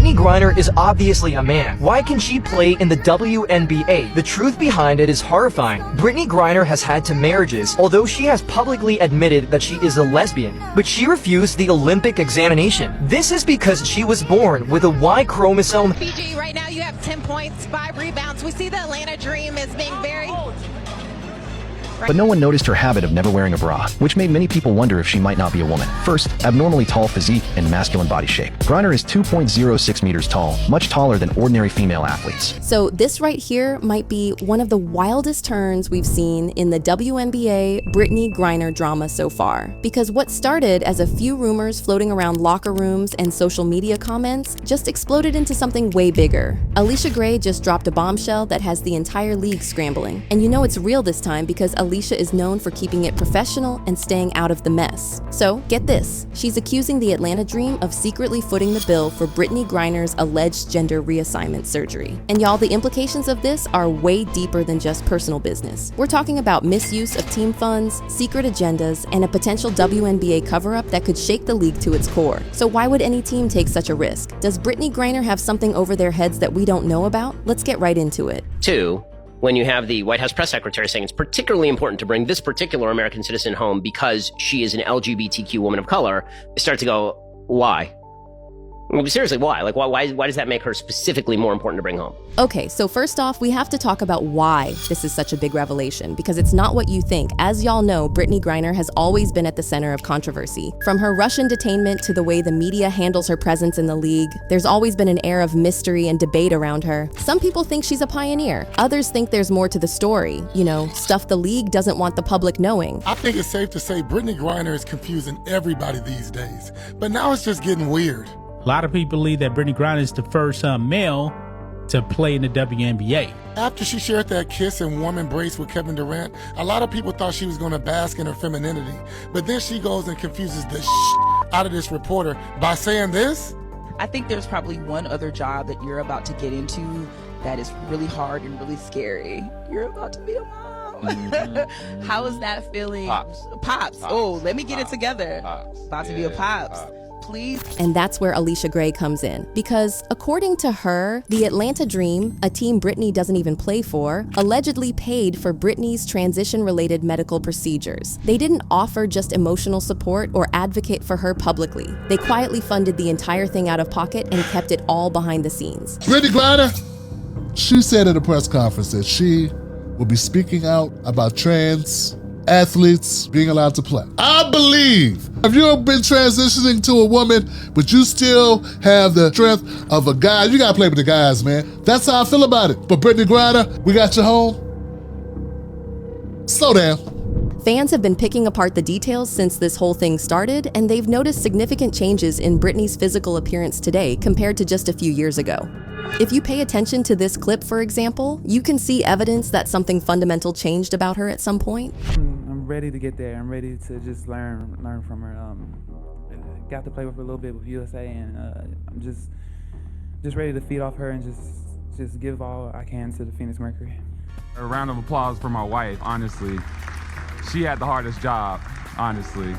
Brittney Griner is obviously a man. Why can she play in the WNBA? The truth behind it is horrifying. Brittney Griner has had 2 marriages, although she has publicly admitted that she is a lesbian. But she refused the Olympic examination. This is because she was born with a Y chromosome. PG, right now you have 10 points, 5 rebounds. We see the Atlanta Dream as being very... But no one noticed her habit of never wearing a bra, which made many people wonder if she might not be a woman. First, abnormally tall physique and masculine body shape. Griner is 2.06 meters tall, much taller than ordinary female athletes. So this right here might be one of the wildest turns we've seen in the WNBA Brittney Griner drama so far. Because what started as a few rumors floating around locker rooms and social media comments just exploded into something way bigger. Allisha Gray just dropped a bombshell that has the entire league scrambling. And you know it's real this time because Allisha is known for keeping it professional and staying out of the mess. So, get this. She's accusing the Atlanta Dream of secretly footing the bill for Brittney Griner's alleged gender reassignment surgery. And y'all, the implications of this are way deeper than just personal business. We're talking about misuse of team funds, secret agendas, and a potential WNBA cover-up that could shake the league to its core. So why would any team take such a risk? Does Brittney Griner have something over their heads that we don't know about? Let's get right into it. 2, when you have the White House press secretary saying it's particularly important to bring this particular American citizen home because she is an LGBTQ woman of color, you start to go, why? I mean, seriously, why? Like, why does that make her specifically more important to bring home? Okay, so first off, we have to talk about why this is such a big revelation, because it's not what you think. As y'all know, Brittney Griner has always been at the center of controversy. From her Russian detainment to the way the media handles her presence in the league, there's always been an air of mystery and debate around her. Some people think she's a pioneer. Others think there's more to the story. You know, stuff the league doesn't want the public knowing. I think it's safe to say Brittney Griner is confusing everybody these days. But now it's just getting weird. A lot of people believe that Brittney Griner is the first male to play in the WNBA. After she shared that kiss and warm embrace with Kevin Durant, a lot of people thought she was going to bask in her femininity. But then she goes and confuses the out of this reporter by saying this. I think there's probably one other job that you're about to get into that is really hard and really scary. You're about to be a mom. How is that feeling? Pops. Oh, let me get it together. About to be a pops. Please. And that's where Allisha Gray comes in. Because according to her, the Atlanta Dream, a team Brittney doesn't even play for, allegedly paid for Brittney's transition-related medical procedures. They didn't offer just emotional support or advocate for her publicly. They quietly funded the entire thing out of pocket and kept it all behind the scenes. Brittney Griner, she said at a press conference that she will be speaking out about trans athletes being allowed to play. I believe if you've been transitioning to a woman, but you still have the strength of a guy, you gotta play with the guys, man. That's how I feel about it. But Brittney Griner, we got you home. Slow down. Fans have been picking apart the details since this whole thing started, and they've noticed significant changes in Brittney's physical appearance today compared to just a few years ago. If you pay attention to this clip, for example, you can see evidence that something fundamental changed about her at some point. I'm ready to get there. I'm ready to just learn from her. Got to play with her a little bit with USA, and I'm just ready to feed off her and just give all I can to the Phoenix Mercury. A round of applause for my wife. Honestly, she had the hardest job. Honestly,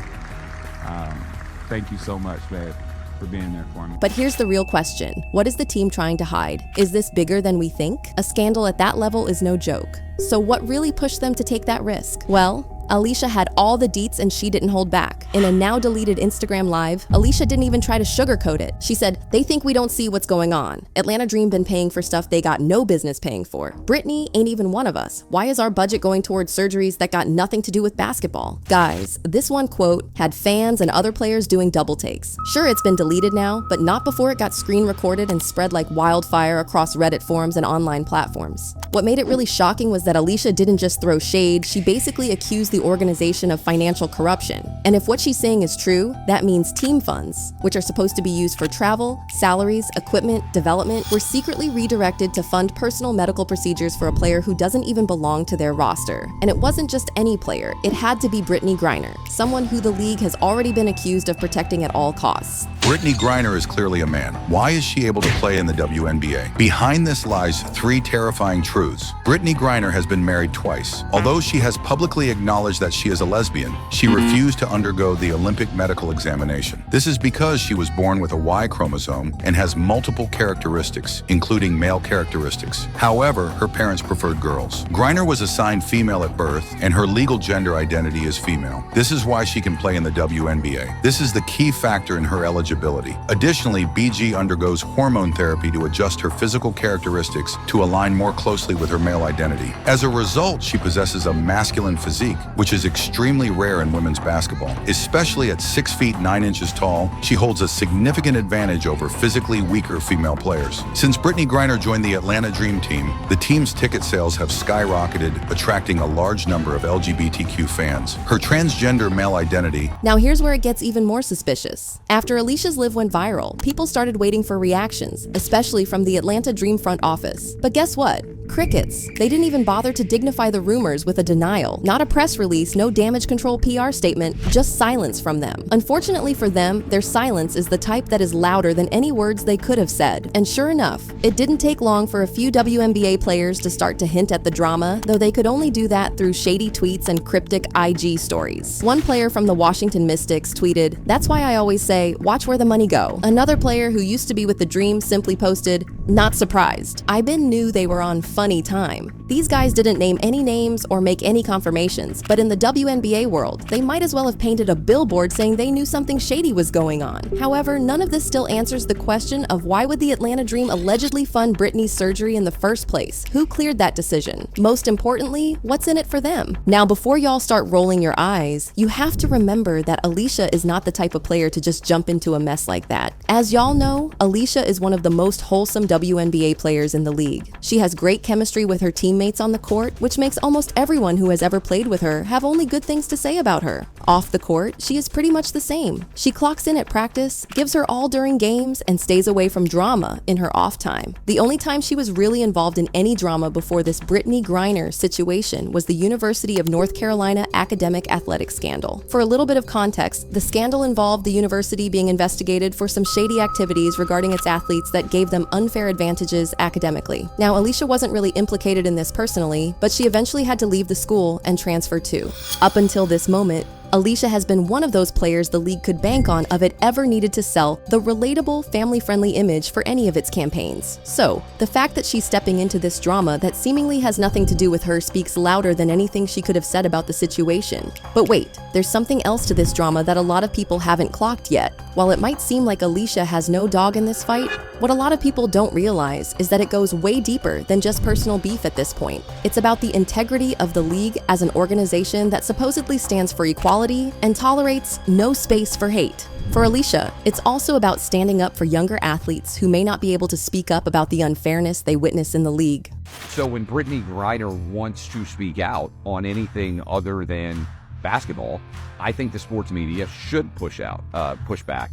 thank you so much, babe, for being there for me. But here's the real question. What is the team trying to hide? Is this bigger than we think? A scandal at that level is no joke. So what really pushed them to take that risk? Well, Allisha had all the deets and she didn't hold back. In a now deleted Instagram live, Allisha didn't even try to sugarcoat it. She said, "They think we don't see what's going on. Atlanta Dream been paying for stuff they got no business paying for. Brittney ain't even one of us. Why is our budget going towards surgeries that got nothing to do with basketball?" Guys, this one quote had fans and other players doing double takes. Sure, it's been deleted now, but not before it got screen recorded and spread like wildfire across Reddit forums and online platforms. What made it really shocking was that Allisha didn't just throw shade, she basically accused the organization of financial corruption. And if what she's saying is true, that means team funds, which are supposed to be used for travel, salaries, equipment, development, were secretly redirected to fund personal medical procedures for a player who doesn't even belong to their roster. And it wasn't just any player, it had to be Brittney Griner, someone who the league has already been accused of protecting at all costs. Brittney Griner is clearly a man. Why is she able to play in the WNBA? Behind this lies three terrifying truths. Brittney Griner has been married twice. Although she has publicly acknowledged knowledge that she is a lesbian, she refused to undergo the Olympic medical examination. This is because she was born with a Y chromosome and has multiple characteristics, including male characteristics. However, her parents preferred girls. Griner was assigned female at birth, and her legal gender identity is female. This is why she can play in the WNBA. This is the key factor in her eligibility. Additionally, BG undergoes hormone therapy to adjust her physical characteristics to align more closely with her male identity. As a result, she possesses a masculine physique, which is extremely rare in women's basketball. Especially at 6 feet 9 inches tall, she holds a significant advantage over physically weaker female players. Since Brittney Griner joined the Atlanta Dream Team, the team's ticket sales have skyrocketed, attracting a large number of LGBTQ fans. Her transgender male identity. Now here's where it gets even more suspicious. After Allisha's live went viral, people started waiting for reactions, especially from the Atlanta Dream front office. But guess what? Crickets. They didn't even bother to dignify the rumors with a denial. Not a press release, no damage control PR statement, just silence from them. Unfortunately for them, their silence is the type that is louder than any words they could have said. And sure enough, it didn't take long for a few WNBA players to start to hint at the drama, though they could only do that through shady tweets and cryptic IG stories. One player from the Washington Mystics tweeted, "That's why I always say, watch where the money go." Another player who used to be with the Dream simply posted, "Not surprised. I been knew they were on funny time." These guys didn't name any names or make any confirmations, but in the WNBA world, they might as well have painted a billboard saying they knew something shady was going on. However, none of this still answers the question of why would the Atlanta Dream allegedly fund Brittney's surgery in the first place? Who cleared that decision? Most importantly, what's in it for them? Now, before y'all start rolling your eyes, you have to remember that Allisha is not the type of player to just jump into a mess like that. As y'all know, Allisha is one of the most wholesome WNBA players in the league. She has great chemistry with her teammates on the court, which makes almost everyone who has ever played with her have only good things to say about her. Off the court, she is pretty much the same. She clocks in at practice, gives her all during games, and stays away from drama in her off time. The only time she was really involved in any drama before this Brittney Griner situation was the University of North Carolina academic athletics scandal. For a little bit of context, the scandal involved the university being investigated for some shady activities regarding its athletes that gave them unfair advantages academically. Now, Allisha wasn't really implicated in this personally, but she eventually had to leave the school and transfer too. Up until this moment, Allisha has been one of those players the league could bank on if it ever needed to sell the relatable, family-friendly image for any of its campaigns. So, the fact that she's stepping into this drama that seemingly has nothing to do with her speaks louder than anything she could have said about the situation. But wait, there's something else to this drama that a lot of people haven't clocked yet. While it might seem like Allisha has no dog in this fight, what a lot of people don't realize is that it goes way deeper than just personal beef at this point. It's about the integrity of the league as an organization that supposedly stands for equality and tolerates no space for hate. For Allisha, it's also about standing up for younger athletes who may not be able to speak up about the unfairness they witness in the league. So when Brittney Griner wants to speak out on anything other than basketball, I think the sports media should push back,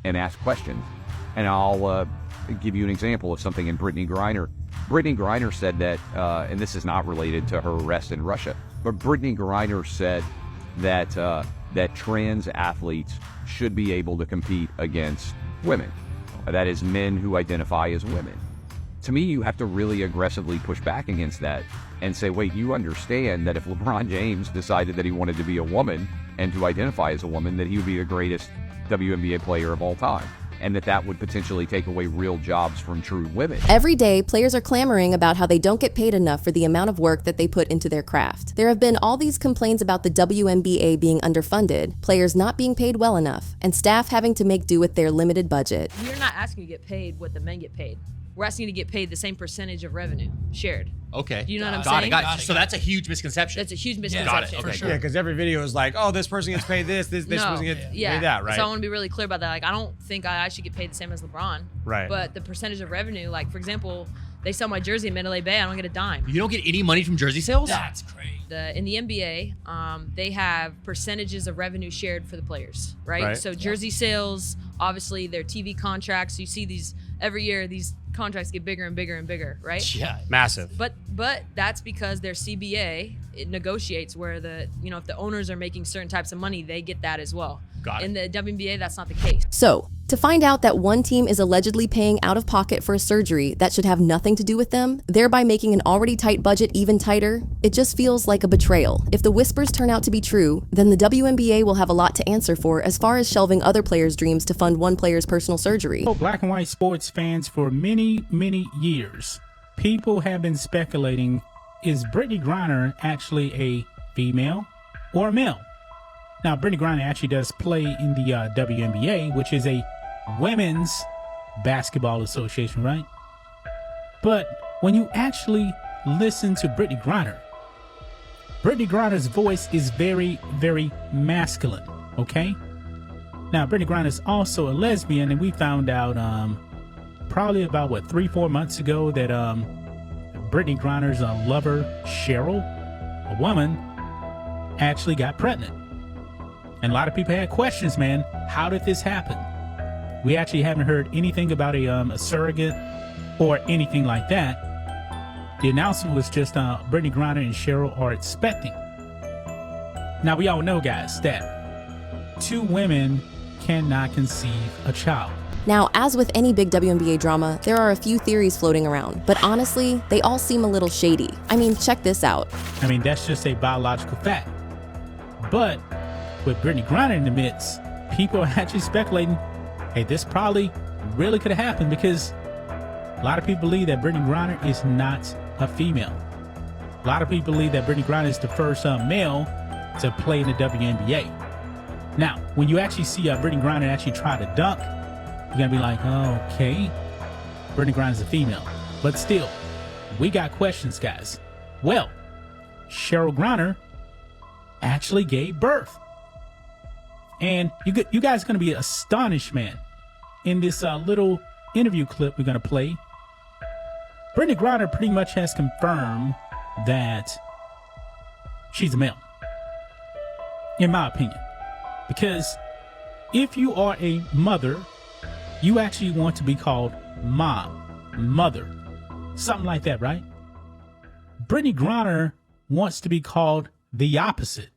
and ask questions. And I'll give you an example of something in Brittney Griner. Brittney Griner said that, and this is not related to her arrest in Russia, but Brittney Griner said that trans athletes should be able to compete against women. That is, men who identify as women. To me, you have to really aggressively push back against that and say, wait, you understand that if LeBron James decided that he wanted to be a woman and to identify as a woman, that he would be the greatest WNBA player of all time, and that would potentially take away real jobs from true women. Every day, players are clamoring about how they don't get paid enough for the amount of work that they put into their craft. There have been all these complaints about the WNBA being underfunded, players not being paid well enough, and staff having to make do with their limited budget. We're not asking you to get paid what the men get paid. We're asking you to get paid the same percentage of revenue shared. Okay. Do you know what I'm saying? Got it. So that's a huge misconception. That's a huge misconception. Got it. Okay, Yeah, because every video is like, oh, this person gets paid this person gets paid that, right? So I want to be really clear about that. Like, I don't think I should get paid the same as LeBron. Right. But the percentage of revenue, like, for example, they sell my jersey in Mandalay Bay, I don't get a dime. You don't get any money from jersey sales? That's great. In the NBA, they have percentages of revenue shared for the players, right? So jersey sales, obviously their TV contracts, you see these every year, these contracts get bigger and bigger and bigger, right? Yeah, massive. But that's because their CBA, it negotiates where if the owners are making certain types of money, they get that as well. In the WNBA, that's not the case. So, to find out that one team is allegedly paying out of pocket for a surgery that should have nothing to do with them, thereby making an already tight budget even tighter, it just feels like a betrayal. If the whispers turn out to be true, then the WNBA will have a lot to answer for as far as shelving other players' dreams to fund one player's personal surgery. Black and white sports fans for many, many years, people have been speculating, is Brittney Griner actually a female or a male? Now, Brittney Griner actually does play in the WNBA, which is a women's basketball association, right? But when you actually listen to Brittney Griner's voice is very, very masculine, okay? Now, Brittney Griner is also a lesbian, and we found out probably about, 3-4 months ago that Brittney Griner's lover, Cheryl, a woman, actually got pregnant. And a lot of people had questions, man. How did this happen? We actually haven't heard anything about a surrogate or anything like that. The announcement was just Brittney Griner and Cheryl are expecting. Now, we all know, guys, that 2 women cannot conceive a child. Now, as with any big WNBA drama, there are a few theories floating around, but honestly, they all seem a little shady. I mean, check this out. I mean, that's just a biological fact. But with Brittney Griner in the midst, people are actually speculating, hey, this probably really could have happened because a lot of people believe that Brittney Griner is not a female. A lot of people believe that Brittney Griner is the first male to play in the WNBA. Now, when you actually see Brittney Griner actually try to dunk, you're going to be like, oh, okay, Brittney Griner is a female. But still, we got questions, guys. Well, Cheryl Griner actually gave birth. And you guys are going to be astonished, man. In this little interview clip we're going to play, Brittney Griner pretty much has confirmed that she's a male, in my opinion. Because if you are a mother, you actually want to be called mom, mother, something like that, right? Brittney Griner wants to be called the opposite.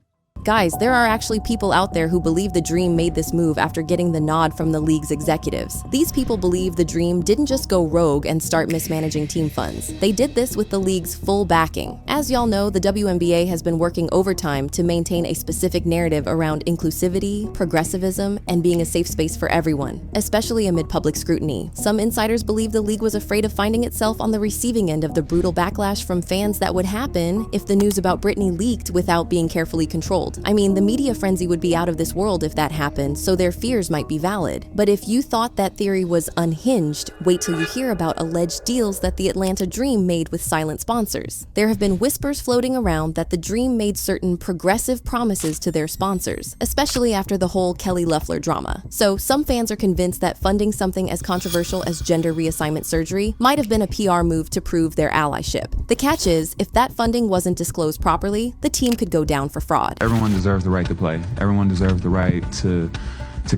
Guys, there are actually people out there who believe the Dream made this move after getting the nod from the league's executives. These people believe the Dream didn't just go rogue and start mismanaging team funds. They did this with the league's full backing. As y'all know, the WNBA has been working overtime to maintain a specific narrative around inclusivity, progressivism, and being a safe space for everyone, especially amid public scrutiny. Some insiders believe the league was afraid of finding itself on the receiving end of the brutal backlash from fans that would happen if the news about Brittney leaked without being carefully controlled. I mean, the media frenzy would be out of this world if that happened, so their fears might be valid. But if you thought that theory was unhinged, wait till you hear about alleged deals that the Atlanta Dream made with silent sponsors. There have been whispers floating around that the Dream made certain progressive promises to their sponsors, especially after the whole Kelly Loeffler drama. So some fans are convinced that funding something as controversial as gender reassignment surgery might have been a PR move to prove their allyship. The catch is, if that funding wasn't disclosed properly, the team could go down for fraud. Everyone deserves the right to play. Everyone deserves the right to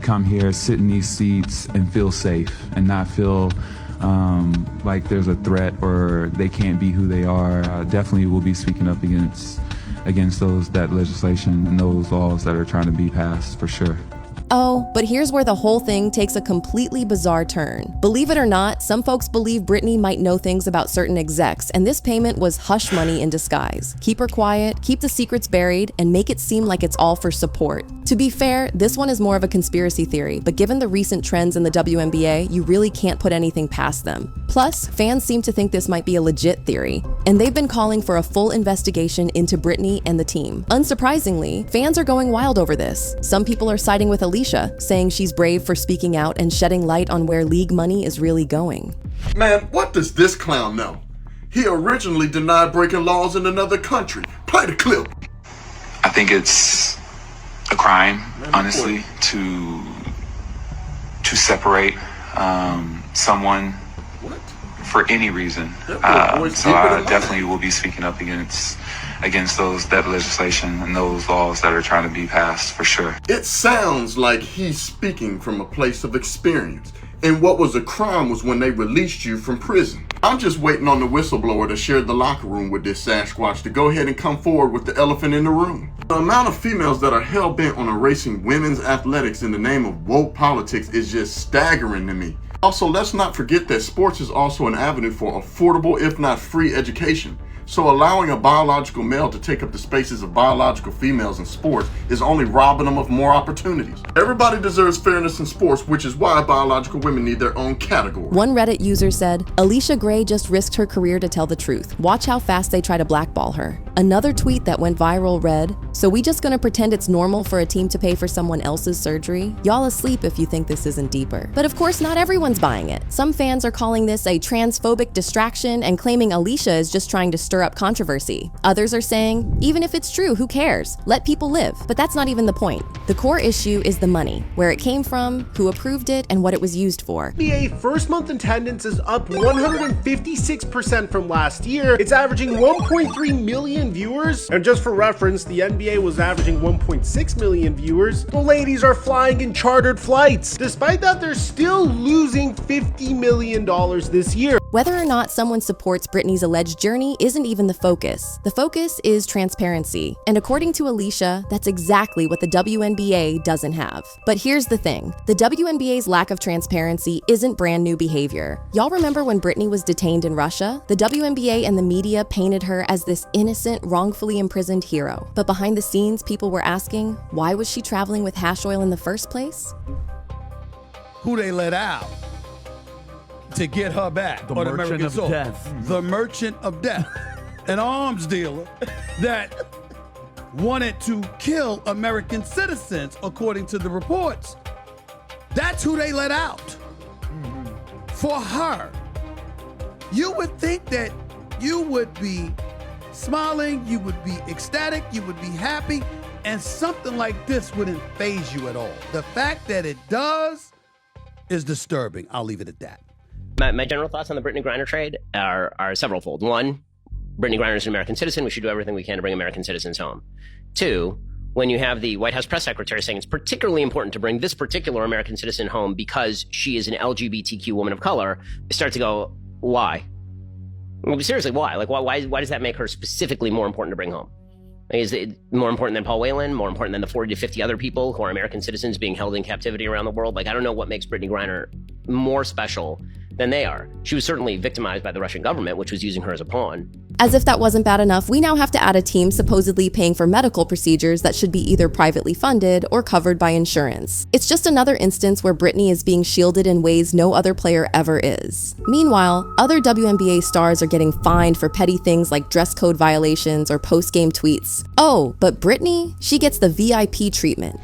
come here, sit in these seats and feel safe and not feel like there's a threat or they can't be who they are. Definitely will be speaking up against that legislation and those laws that are trying to be passed, for sure. Oh, but here's where the whole thing takes a completely bizarre turn. Believe it or not, some folks believe Brittney might know things about certain execs, and this payment was hush money in disguise. Keep her quiet, keep the secrets buried, and make it seem like it's all for support. To be fair, this one is more of a conspiracy theory, but given the recent trends in the WNBA, you really can't put anything past them. Plus, fans seem to think this might be a legit theory, and they've been calling for a full investigation into Brittney and the team. Unsurprisingly, fans are going wild over this. Some people are siding with Allisha, saying she's brave for speaking out and shedding light on where league money is really going. Man, what does this clown know? He originally denied breaking laws in another country. Play the clip. I think it's a crime, honestly, to separate someone for any reason. So I definitely will be speaking up against that legislation and those laws that are trying to be passed, for sure. It sounds like he's speaking from a place of experience. And what was a crime was when they released you from prison. I'm just waiting on the whistleblower that shared the locker room with this Sasquatch to go ahead and come forward with the elephant in the room. The amount of females that are hell-bent on erasing women's athletics in the name of woke politics is just staggering to me. Also, let's not forget that sports is also an avenue for affordable, if not free, education. So allowing a biological male to take up the spaces of biological females in sports is only robbing them of more opportunities. Everybody deserves fairness in sports, which is why biological women need their own category. One Reddit user said, Allisha Gray just risked her career to tell the truth. Watch how fast they try to blackball her. Another tweet that went viral read, so we just gonna pretend it's normal for a team to pay for someone else's surgery? Y'all asleep if you think this isn't deeper. But of course, not everyone's buying it. Some fans are calling this a transphobic distraction and claiming Allisha is just trying to stir up controversy. Others are saying, even if it's true, who cares? Let people live. But that's not even the point. The core issue is the money, where it came from, who approved it, and what it was used for. NBA first month attendance is up 156% from last year. It's averaging 1.3 million viewers. And just for reference, the NBA was averaging 1.6 million viewers. The ladies are flying in chartered flights. Despite that, they're still losing $50 million this year. Whether or not someone supports Brittany's alleged journey isn't even the focus. The focus is transparency. And according to Allisha, that's exactly what the WNBA doesn't have. But here's the thing. The WNBA's lack of transparency isn't brand new behavior. Y'all remember when Brittany was detained in Russia? The WNBA and the media painted her as this innocent, wrongfully imprisoned hero. But behind the scenes, people were asking, why was she traveling with hash oil in the first place? Who they let out to get her back? The merchant of death. The merchant of death. An arms dealer that wanted to kill American citizens, according to the reports. That's who they let out. For her. You would think that you would be smiling, you would be ecstatic, you would be happy, and something like this wouldn't faze you at all. The fact that it does is disturbing. I'll leave it at that. My general thoughts on the Brittney Griner trade are severalfold. One, Brittney Griner is an American citizen. We should do everything we can to bring American citizens home. Two, when you have the White House press secretary saying it's particularly important to bring this particular American citizen home because she is an LGBTQ woman of color, you start to go, why? I mean, seriously, why? Like, why does that make her specifically more important to bring home? Is it more important than Paul Whelan? More important than the 40 to 50 other people who are American citizens being held in captivity around the world? Like, I don't know what makes Brittney Griner more special than they are. She was certainly victimized by the Russian government, which was using her as a pawn. As if that wasn't bad enough, we now have to add a team supposedly paying for medical procedures that should be either privately funded or covered by insurance. It's just another instance where Brittany is being shielded in ways no other player ever is. Meanwhile, other WNBA stars are getting fined for petty things like dress code violations or post-game tweets. Oh, but Brittany, she gets the VIP treatment.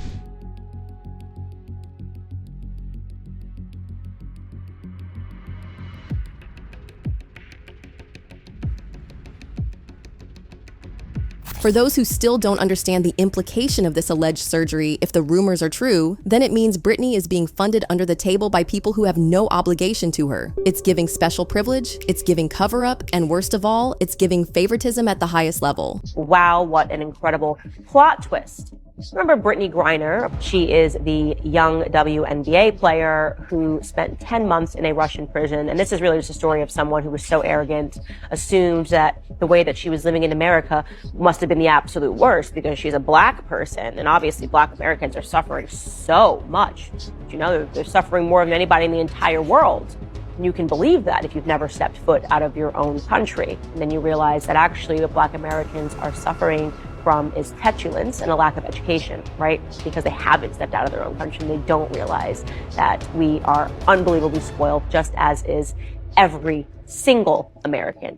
For those who still don't understand the implication of this alleged surgery, if the rumors are true, then it means Brittany is being funded under the table by people who have no obligation to her. It's giving special privilege, it's giving cover-up, and worst of all, it's giving favoritism at the highest level. Wow, what an incredible plot twist. Remember Brittney Griner? She is the young WNBA player who spent 10 months in a Russian prison. And this is really just a story of someone who was so arrogant, assumed that the way that she was living in America must have been the absolute worst because she's a black person. And obviously black Americans are suffering so much. You know, they're suffering more than anybody in the entire world. And you can believe that if you've never stepped foot out of your own country. And then you realize that actually what black Americans are suffering from is petulance and a lack of education, right? Because they haven't stepped out of their own country and they don't realize that we are unbelievably spoiled, just as is every single American.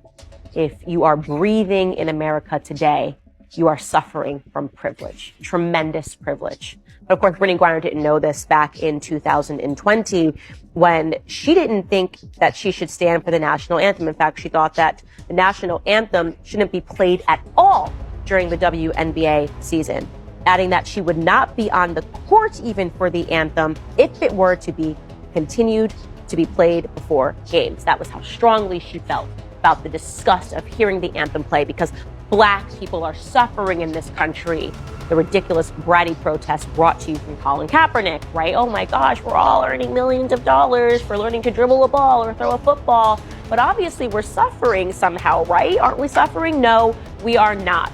If you are breathing in America today, you are suffering from privilege, tremendous privilege. But of course, Brittney Griner didn't know this back in 2020 when she didn't think that she should stand for the national anthem. In fact, she thought that the national anthem shouldn't be played at all during the WNBA season, adding that she would not be on the court even for the anthem if it were to be continued to be played before games. That was how strongly she felt about the disgust of hearing the anthem play, because Black people are suffering in this country. The ridiculous bratty protest brought to you from Colin Kaepernick, right? Oh my gosh, we're all earning millions of dollars for learning to dribble a ball or throw a football. But obviously we're suffering somehow, right? Aren't we suffering? No, we are not.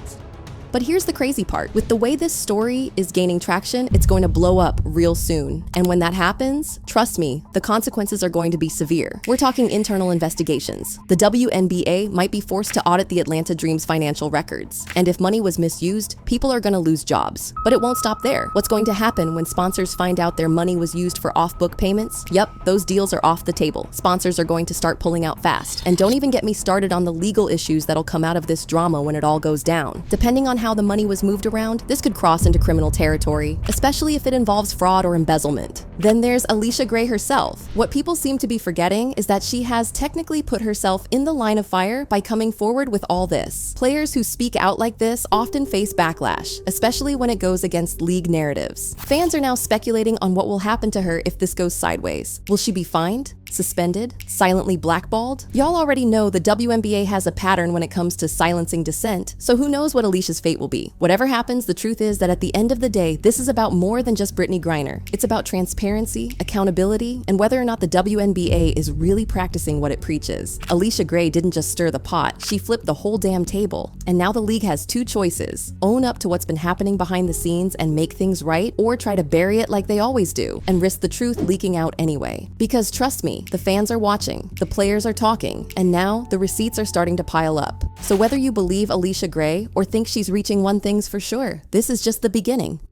But here's the crazy part. With the way this story is gaining traction, it's going to blow up real soon. And when that happens, trust me, the consequences are going to be severe. We're talking internal investigations. The WNBA might be forced to audit the Atlanta Dream's financial records. And if money was misused, people are going to lose jobs. But it won't stop there. What's going to happen when sponsors find out their money was used for off-book payments? Yep, those deals are off the table. Sponsors are going to start pulling out fast. And don't even get me started on the legal issues that'll come out of this drama when it all goes down. Depending on how the money was moved around, this could cross into criminal territory, especially if it involves fraud or embezzlement. Then there's Allisha Gray herself. What people seem to be forgetting is that she has technically put herself in the line of fire by coming forward with all this. Players who speak out like this often face backlash, especially when it goes against league narratives. Fans are now speculating on what will happen to her if this goes sideways. Will she be fined? Suspended? Silently blackballed? Y'all already know the WNBA has a pattern when it comes to silencing dissent, so who knows what Allisha's fate will be. Whatever happens, the truth is that at the end of the day, this is about more than just Brittney Griner. It's about transparency, accountability, and whether or not the WNBA is really practicing what it preaches. Allisha Gray didn't just stir the pot, she flipped the whole damn table. And now the league has two choices: own up to what's been happening behind the scenes and make things right, or try to bury it like they always do and risk the truth leaking out anyway. Because trust me, the fans are watching, the players are talking, and now the receipts are starting to pile up. So whether you believe Allisha Gray or think she's reaching one thing's for sure, this is just the beginning.